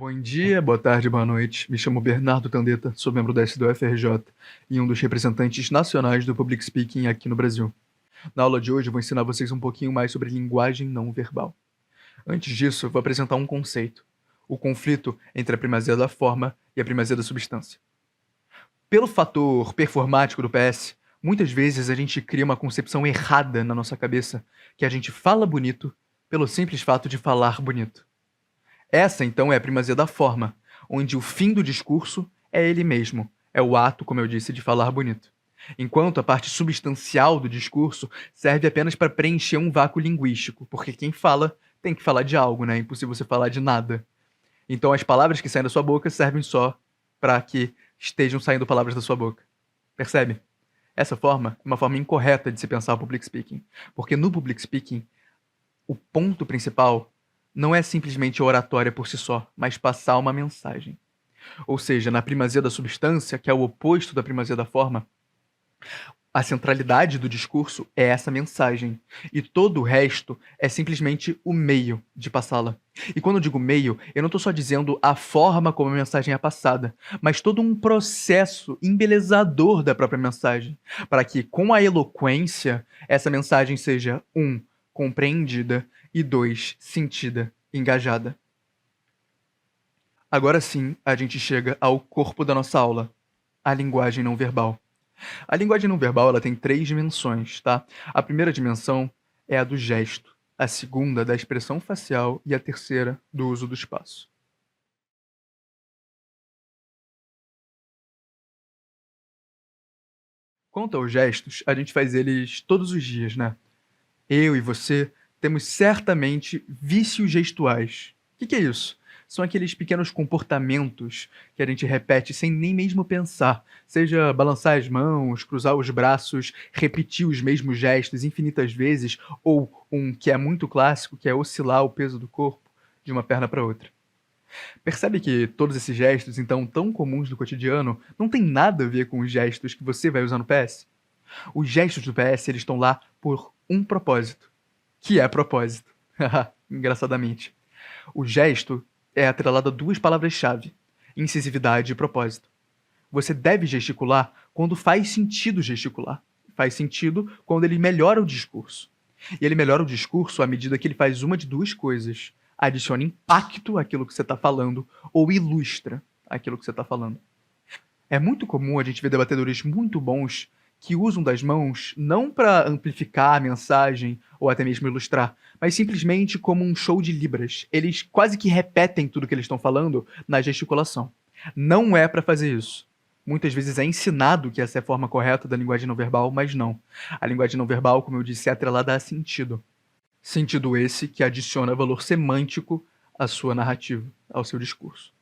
Bom dia, boa tarde, boa noite. Me chamo Bernardo Tandeta, sou membro da SDUFRJ e um dos representantes nacionais do Public Speaking aqui no Brasil. Na aula de hoje eu vou ensinar vocês um pouquinho mais sobre linguagem não verbal. Antes disso, eu vou apresentar um conceito: o conflito entre a primazia da forma e a primazia da substância. Pelo fator performático do PS, muitas vezes a gente cria uma concepção errada na nossa cabeça que a gente fala bonito pelo simples fato de falar bonito. Essa, então, é a primazia da forma, onde o fim do discurso é ele mesmo, é o ato, como eu disse, de falar bonito. Enquanto a parte substancial do discurso serve apenas para preencher um vácuo linguístico, porque quem fala tem que falar de algo, né? É impossível você falar de nada. Então as palavras que saem da sua boca servem só para que estejam saindo palavras da sua boca. Percebe? Essa forma é uma forma incorreta de se pensar o public speaking, porque no public speaking o ponto principal não é simplesmente a oratória por si só, mas passar uma mensagem. Ou seja, na primazia da substância, que é o oposto da primazia da forma, a centralidade do discurso é essa mensagem, e todo o resto é simplesmente o meio de passá-la. E quando eu digo meio, eu não estou só dizendo a forma como a mensagem é passada, mas todo um processo embelezador da própria mensagem, para que, com a eloquência, essa mensagem seja, compreendida, e 2, sentida, engajada. Agora sim, a gente chega ao corpo da nossa aula, a linguagem não verbal. A linguagem não verbal ela tem 3 dimensões, tá? A primeira dimensão é a do gesto, a segunda da expressão facial e a terceira do uso do espaço. Quanto aos gestos, a gente faz eles todos os dias, né? Eu e você temos certamente vícios gestuais. O que é isso? São aqueles pequenos comportamentos que a gente repete sem nem mesmo pensar. Seja balançar as mãos, cruzar os braços, repetir os mesmos gestos infinitas vezes, ou um que é muito clássico, que é oscilar o peso do corpo de uma perna para outra. Percebe que todos esses gestos, então, tão comuns do cotidiano, não tem nada a ver com os gestos que você vai usar no PS? Os gestos do PS, eles estão lá por um propósito, que é propósito. Engraçadamente. O gesto é atrelado a 2 palavras-chave: incisividade e propósito. Você deve gesticular quando faz sentido gesticular. Faz sentido quando ele melhora o discurso. E ele melhora o discurso à medida que ele faz uma de 2 coisas: adiciona impacto àquilo que você está falando ou ilustra aquilo que você está falando. É muito comum a gente ver debatedores muito bons que usam das mãos não para amplificar a mensagem ou até mesmo ilustrar, mas simplesmente como um show de libras. Eles quase que repetem tudo que eles estão falando na gesticulação. Não é para fazer isso. Muitas vezes é ensinado que essa é a forma correta da linguagem não verbal, mas não. A linguagem não verbal, como eu disse, é atrelada a sentido. Sentido esse que adiciona valor semântico à sua narrativa, ao seu discurso.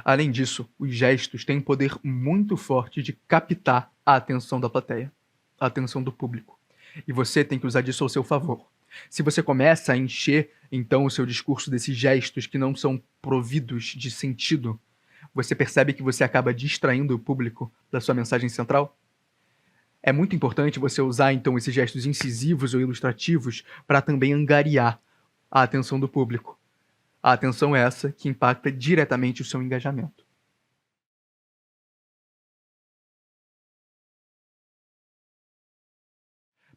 Além disso, os gestos têm um poder muito forte de captar a atenção da plateia, a atenção do público. E você tem que usar disso ao seu favor. Se você começa a encher, então, o seu discurso desses gestos que não são providos de sentido, você percebe que você acaba distraindo o público da sua mensagem central? É muito importante você usar, então, esses gestos incisivos ou ilustrativos para também angariar a atenção do público. A atenção é essa que impacta diretamente o seu engajamento.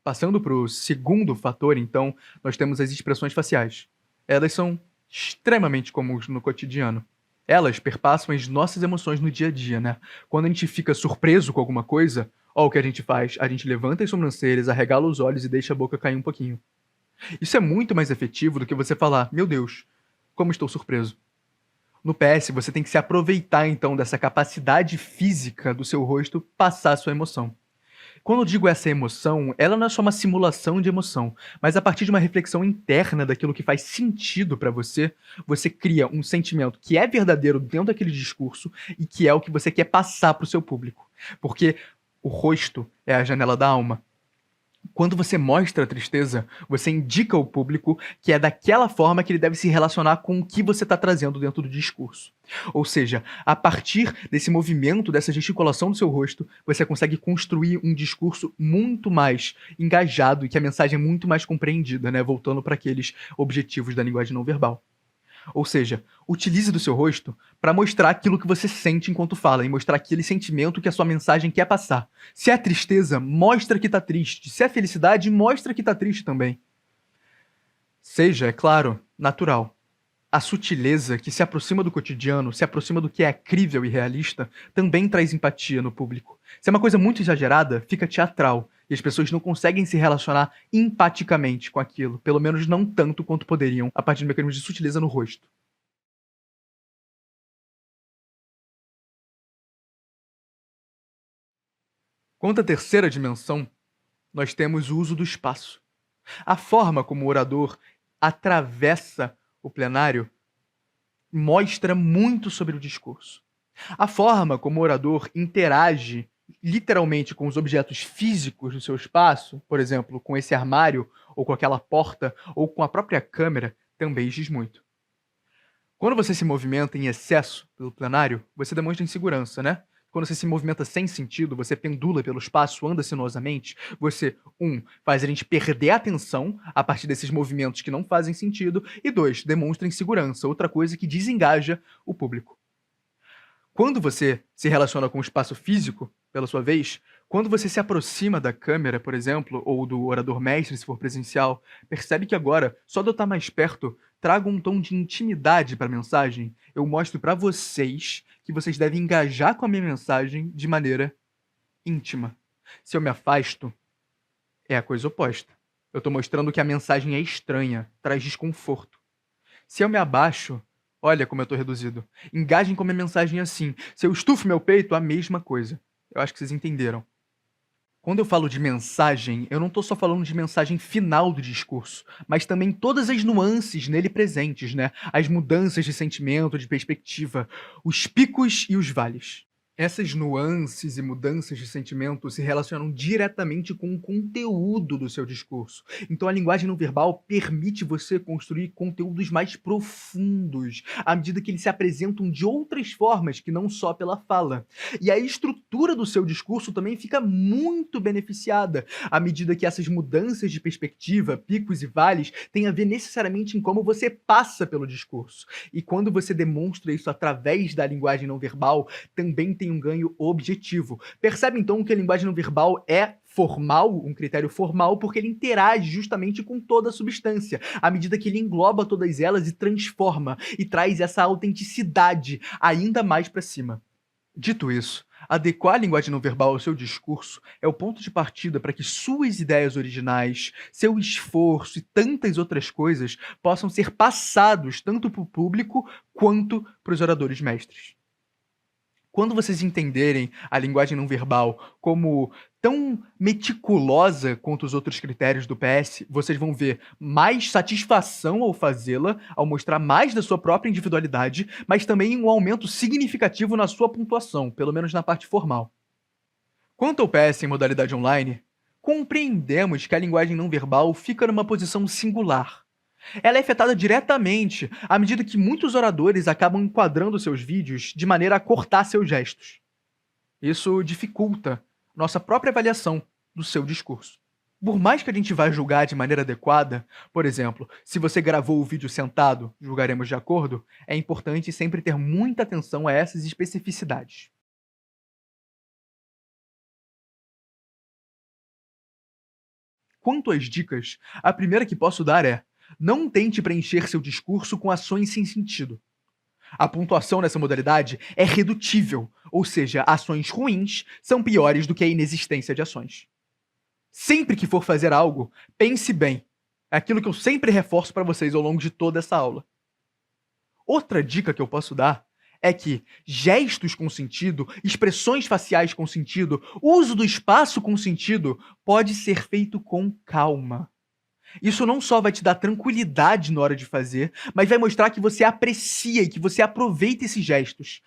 Passando para o segundo fator, então, nós temos as expressões faciais. Elas são extremamente comuns no cotidiano. Elas perpassam as nossas emoções no dia a dia, né? Quando a gente fica surpreso com alguma coisa, ó, o que a gente faz? A gente levanta as sobrancelhas, arregala os olhos e deixa a boca cair um pouquinho. Isso é muito mais efetivo do que você falar: meu Deus, como estou surpreso. No PS, você tem que se aproveitar, então, dessa capacidade física do seu rosto passar a sua emoção. Quando eu digo essa emoção, ela não é só uma simulação de emoção, mas a partir de uma reflexão interna daquilo que faz sentido para você, você cria um sentimento que é verdadeiro dentro daquele discurso e que é o que você quer passar para o seu público. Porque o rosto é a janela da alma. Quando você mostra a tristeza, você indica ao público que é daquela forma que ele deve se relacionar com o que você está trazendo dentro do discurso. Ou seja, a partir desse movimento, dessa gesticulação do seu rosto, você consegue construir um discurso muito mais engajado e que a mensagem é muito mais compreendida, né? Voltando para aqueles objetivos da linguagem não verbal. Ou seja, utilize do seu rosto para mostrar aquilo que você sente enquanto fala e mostrar aquele sentimento que a sua mensagem quer passar. Se é tristeza, mostra que tá triste. Se é felicidade, mostra que tá triste também. Seja, é claro, natural. A sutileza que se aproxima do cotidiano, se aproxima do que é crível e realista, também traz empatia no público. Se é uma coisa muito exagerada, fica teatral, e as pessoas não conseguem se relacionar empaticamente com aquilo, pelo menos não tanto quanto poderiam, a partir de mecanismos de sutileza no rosto. Quanto à terceira dimensão, nós temos o uso do espaço. A forma como o orador atravessa o plenário mostra muito sobre o discurso. A forma como o orador interage literalmente com os objetos físicos do seu espaço, por exemplo, com esse armário, ou com aquela porta, ou com a própria câmera, também diz muito. Quando você se movimenta em excesso pelo plenário, você demonstra insegurança, né? Quando você se movimenta sem sentido, você pendula pelo espaço, anda sinuosamente, você, faz a gente perder a atenção a partir desses movimentos que não fazem sentido, e dois, demonstra insegurança, outra coisa que desengaja o público. Quando você se relaciona com o espaço físico, pela sua vez, quando você se aproxima da câmera, por exemplo, ou do orador mestre, se for presencial, percebe que agora, só de eu estar mais perto, trago um tom de intimidade para a mensagem. Eu mostro para vocês que vocês devem engajar com a minha mensagem de maneira íntima. Se eu me afasto, é a coisa oposta. Eu estou mostrando que a mensagem é estranha, traz desconforto. Se eu me abaixo, olha como eu estou reduzido. Engajem com a minha mensagem assim. Se eu estufo meu peito, a mesma coisa. Eu acho que vocês entenderam. Quando eu falo de mensagem, eu não estou só falando de mensagem final do discurso, mas também todas as nuances nele presentes, né? As mudanças de sentimento, de perspectiva, os picos e os vales. Essas nuances e mudanças de sentimento se relacionam diretamente com o conteúdo do seu discurso. Então a linguagem não verbal permite você construir conteúdos mais profundos, à medida que eles se apresentam de outras formas que não só pela fala. E a estrutura do seu discurso também fica muito beneficiada, à medida que essas mudanças de perspectiva, picos e vales, têm a ver necessariamente em como você passa pelo discurso. E quando você demonstra isso através da linguagem não verbal, também tem um ganho objetivo. Percebe então que a linguagem não verbal é formal, um critério formal, porque ele interage justamente com toda a substância, à medida que ele engloba todas elas e transforma, e traz essa autenticidade ainda mais para cima. Dito isso, adequar a linguagem não verbal ao seu discurso é o ponto de partida para que suas ideias originais, seu esforço e tantas outras coisas possam ser passados tanto para o público quanto para os oradores mestres. Quando vocês entenderem a linguagem não verbal como tão meticulosa quanto os outros critérios do PS, vocês vão ver mais satisfação ao fazê-la, ao mostrar mais da sua própria individualidade, mas também um aumento significativo na sua pontuação, pelo menos na parte formal. Quanto ao PS em modalidade online, compreendemos que a linguagem não verbal fica numa posição singular. Ela é afetada diretamente à medida que muitos oradores acabam enquadrando seus vídeos de maneira a cortar seus gestos. Isso dificulta nossa própria avaliação do seu discurso. Por mais que a gente vá julgar de maneira adequada, por exemplo, se você gravou o vídeo sentado, julgaremos de acordo, é importante sempre ter muita atenção a essas especificidades. Quanto às dicas, a primeira que posso dar é: não tente preencher seu discurso com ações sem sentido. A pontuação nessa modalidade é redutível, ou seja, ações ruins são piores do que a inexistência de ações. Sempre que for fazer algo, pense bem. É aquilo que eu sempre reforço para vocês ao longo de toda essa aula. Outra dica que eu posso dar é que gestos com sentido, expressões faciais com sentido, uso do espaço com sentido pode ser feito com calma. Isso não só vai te dar tranquilidade na hora de fazer, mas vai mostrar que você aprecia e que você aproveita esses gestos.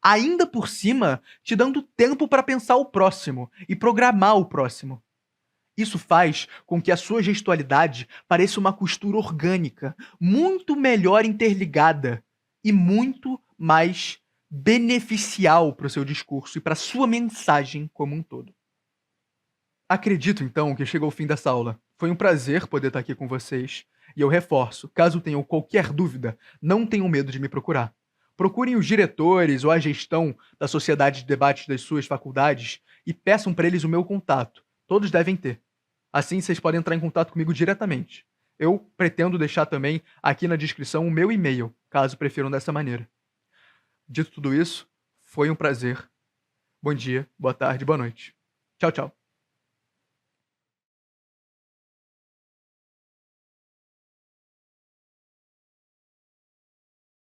Ainda por cima, te dando tempo para pensar o próximo e programar o próximo. Isso faz com que a sua gestualidade pareça uma costura orgânica, muito melhor interligada e muito mais beneficial para o seu discurso e para a sua mensagem como um todo. Acredito, então, que chegou o fim dessa aula. Foi um prazer poder estar aqui com vocês. E eu reforço, caso tenham qualquer dúvida, não tenham medo de me procurar. Procurem os diretores ou a gestão da sociedade de debates das suas faculdades e peçam para eles o meu contato. Todos devem ter. Assim, vocês podem entrar em contato comigo diretamente. Eu pretendo deixar também aqui na descrição o meu e-mail, caso prefiram dessa maneira. Dito tudo isso, foi um prazer. Bom dia, boa tarde, boa noite. Tchau, tchau.